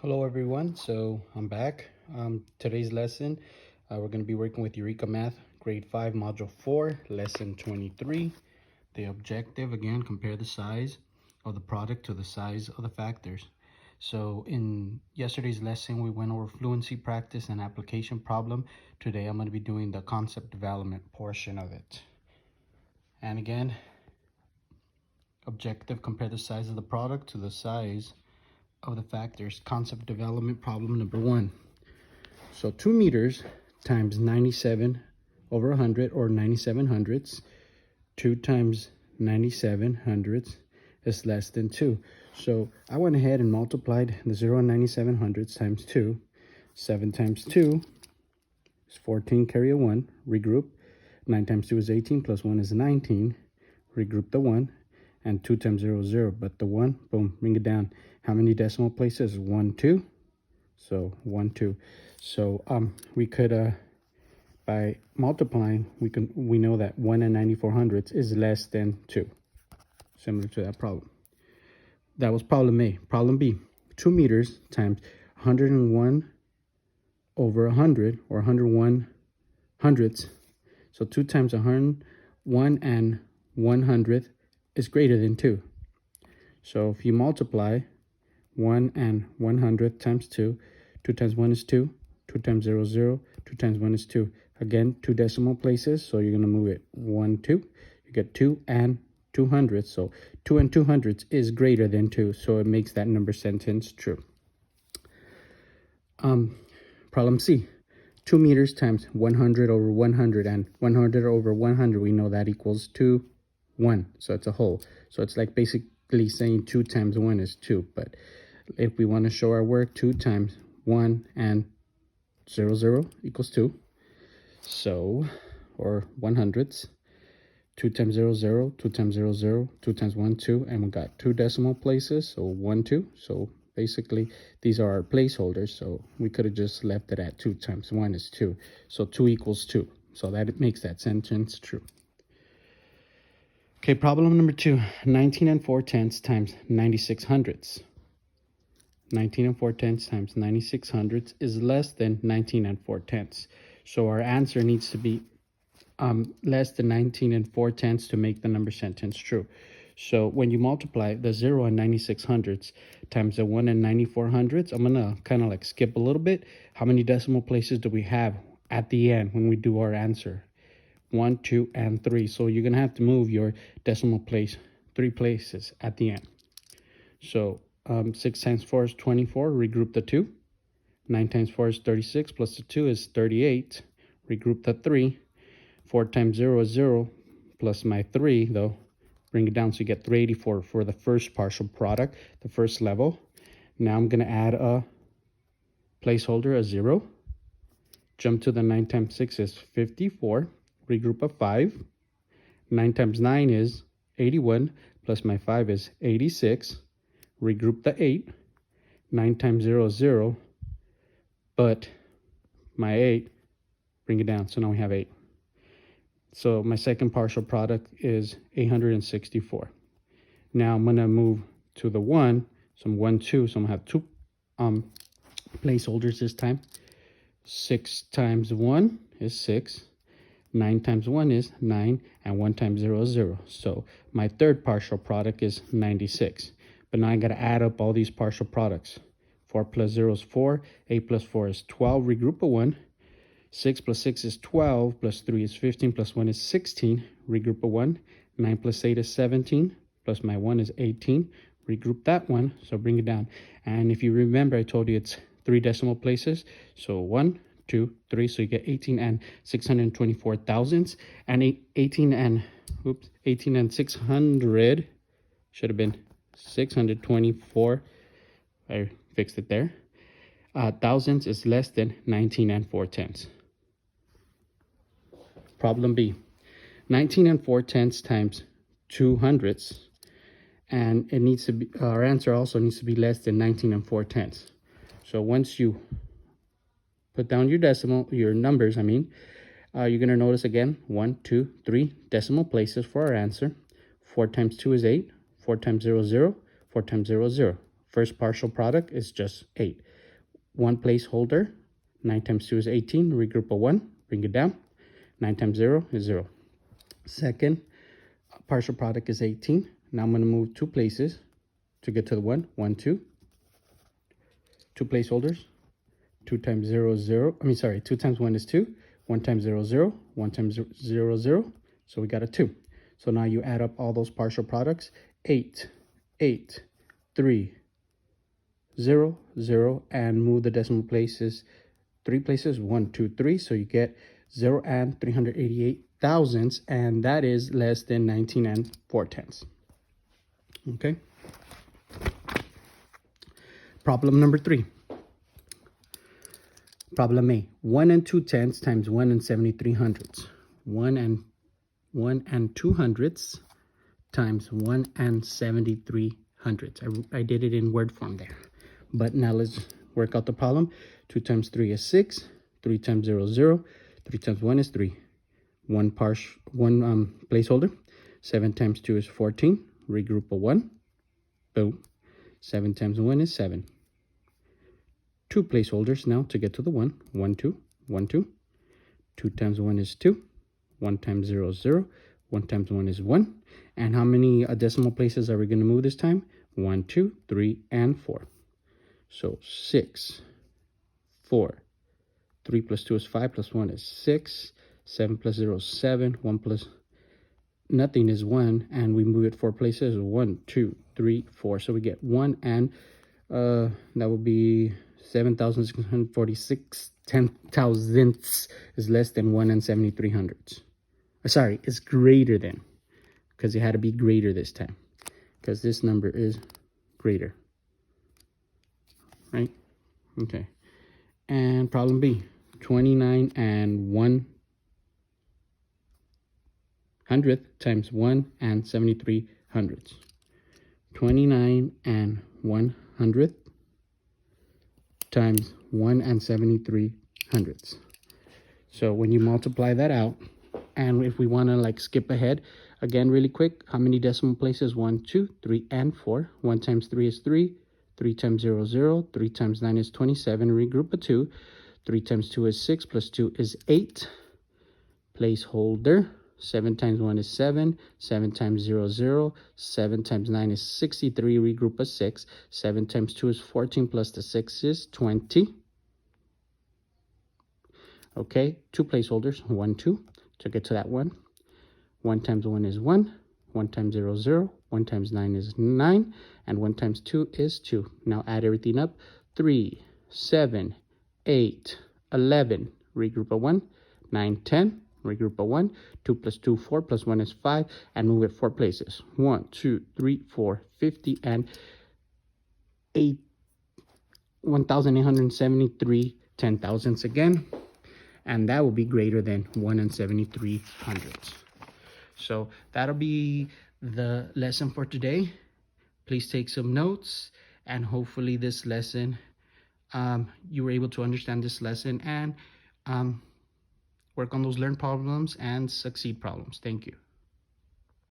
Hello everyone, so I'm back. Today's lesson, we're going to be working with Eureka Math, Grade 5, Module 4, Lesson 23. The objective, again, compare the size of the product to the size of the factors. So in yesterday's lesson, we went over fluency practice and application problem. Today I'm going to be doing the concept development portion of it. And again, objective, compare the size of the product to the size of the factors. Concept development problem number 1. So 2 meters times 97 over 100, or 97 hundredths. 2 times 97 hundredths is less than 2. So I went ahead and multiplied the 0 and 97 hundredths times 2. 7 times 2 is 14, carry a 1, regroup. 9 times 2 is 18, plus 1 is 19, regroup the 1. And 2 times 0 is 0, but the 1, boom, bring it down. How many decimal places? 1, 2. So 1, 2. So we could, by multiplying, we know that 1 and 94 hundredths is less than 2. Similar to that problem. That was problem A. Problem B, 2 meters times 101 over 100, or 101 hundredths. So 2 times 101 and 100th is greater than 2. So if you multiply 1 and 100 times 2, 2 times 1 is 2, 2 times 0 is 0, 2 times 1 is 2. Again, 2 decimal places, so you're going to move it 1, 2. You get 2 and 2 hundredths, so 2 and 2 hundredths is greater than 2, so it makes that number sentence true. Problem C, 2 meters times 100 over 100, and 100 over 100, we know that equals 2, 1, so it's a whole. So it's like basically saying 2 times 1 is 2, but if we want to show our work, 2 times 1 and 0, 0 equals 2. So, or 1 hundredths. 2 times 0, 0, 2 times 0, 0, 2 times 1, 2, and we got 2 decimal places, so 1, 2. So basically, these are our placeholders, so we could have just left it at 2 times 1 is 2. So 2 equals 2. So that makes that sentence true. Okay, problem number 2, 19 and 4 tenths times 96 hundredths. 19 and 4 tenths times 96 hundredths is less than 19 and 4 tenths. So our answer needs to be less than 19 and 4 tenths to make the number sentence true. So when you multiply the 0 and 96 hundredths times the 1 and 94 hundredths, I'm going to kind of like skip a little bit. How many decimal places do we have at the end when we do our answer? 1, 2, and 3. So you're going to have to move your decimal place 3 places at the end. So 6 times 4 is 24. Regroup the 2. 9 times 4 is 36. Plus the 2 is 38. Regroup the 3. 4 times 0 is 0. Plus my 3, though. Bring it down so you get 384 for the first partial product, the first level. Now I'm going to add a placeholder, a 0. Jump to the 9 times 6 is 54. Regroup a 5. 9 times 9 is 81, plus my 5 is 86. Regroup the 8. 9 times 0 is 0, but my 8, bring it down, so now we have 8. So my second partial product is 864. Now I'm going to move to the 1, so I'm 1, 2, so I'm going to have 2 placeholders this time. 6 times 1 is 6. 9 times 1 is 9, and 1 times 0 is 0. So my third partial product is 96. But now I got to add up all these partial products. 4 plus 0 is 4. 8 plus 4 is 12. Regroup a 1. 6 plus 6 is 12. Plus 3 is 15. Plus 1 is 16. Regroup a 1. 9 plus 8 is 17. Plus my 1 is 18. Regroup that 1. So bring it down. And if you remember, I told you it's 3 decimal places. So 1, 2, 3, so you get 18 and 624 thousandths, and 18 and 600 should have been 624. I fixed it there. Thousandths is less than 19 and 4 tenths. Problem B, 19 and 4 tenths times 2 hundredths, and it needs to be, our answer also needs to be less than 19 and 4 tenths. So once you put down your numbers, you're going to notice again, 1, 2, 3 decimal places for our answer. 4 times 2 is 8. 4 times 0 is 0. 4 times 0 is 0. First partial product is just 8. 1 placeholder. 9 times 2 is 18. Regroup a 1. Bring it down. 9 times 0 is 0. Second partial product is 18. Now I'm going to move 2 places to get to the 1. 1, 2. 2 placeholders. 2 times 0 is 0. 2 times 1 is 2. 1 times 0 is 0. 1 times 0 is 0. So we got a 2. So now you add up all those partial products. 8, 8, 3, 0, 0, and move the decimal places 3 places, 1, 2, 3. So you get 0 and 388 thousandths, and that is less than 19 and 4/10. Okay. Problem number 3. Problem A. 1 and 2/10 times 1 and 73 hundredths. 1 and 2 hundredths times 1 and 73 hundredths. I did it in word form there. But now let's work out the problem. 2 times 3 is 6. 3 times 0 is 0. 3 times 1 is 3. One placeholder. 7 times 2 is 14. Regroup a 1. Boom. 7 times 1 is 7. 2 placeholders now to get to the 1. 1, 2. 1, 2. 2 times 1 is 2. 1 times 0 is 0. 1 times 1 is 1. And how many decimal places are we going to move this time? 1, 2, 3, and 4. So 6, 4. 3 plus 2 is 5 plus 1 is 6. 7 plus 0 is 7. 1 plus nothing is 1. And we move it 4 places. 1, 2, 3, 4. So we get 1 and that would be 7,646 10,000ths is less than 1 and 73 hundredths. Sorry, it's greater than, because it had to be greater this time, because this number is greater. Right? Okay. And problem B, 29 and 1 hundredth times 1 and 73 hundredths. 29 and 1 hundredth times 1 and 73 hundredths. So when you multiply that out, and if we want to like skip ahead again really quick, how many decimal places? 1, 2, 3, and 4. 1 times 3 is 3. 3 times 0 is 0. 3 times 9 is 27. Regroup a 2. 3 times 2 is 6. Plus 2 is 8. Placeholder. 7 times 1 is 7. 7 times 0 is 0. 7 times 9 is 63. Regroup a 6. 7 times 2 is 14. Plus the 6 is 20. Okay, 2 placeholders. 1, 2. To get to that 1. 1 times 1 is 1. 1 times 0 is 0. 1 times 9 is 9. And 1 times 2 is 2. Now add everything up. 3, 7, 8, 11. Regroup a 1. 9, 10. Regroup a 1. 2 plus 2, 4 plus 1 is 5. And move it 4 places. 1, 2, 3, 4, 50, and 1,873 10,000ths again. And that will be greater than 1 and 73 hundredths. So that'll be the lesson for today. Please take some notes, and hopefully this lesson, you were able to understand this lesson and work on those learned problems and succeed problems. Thank you.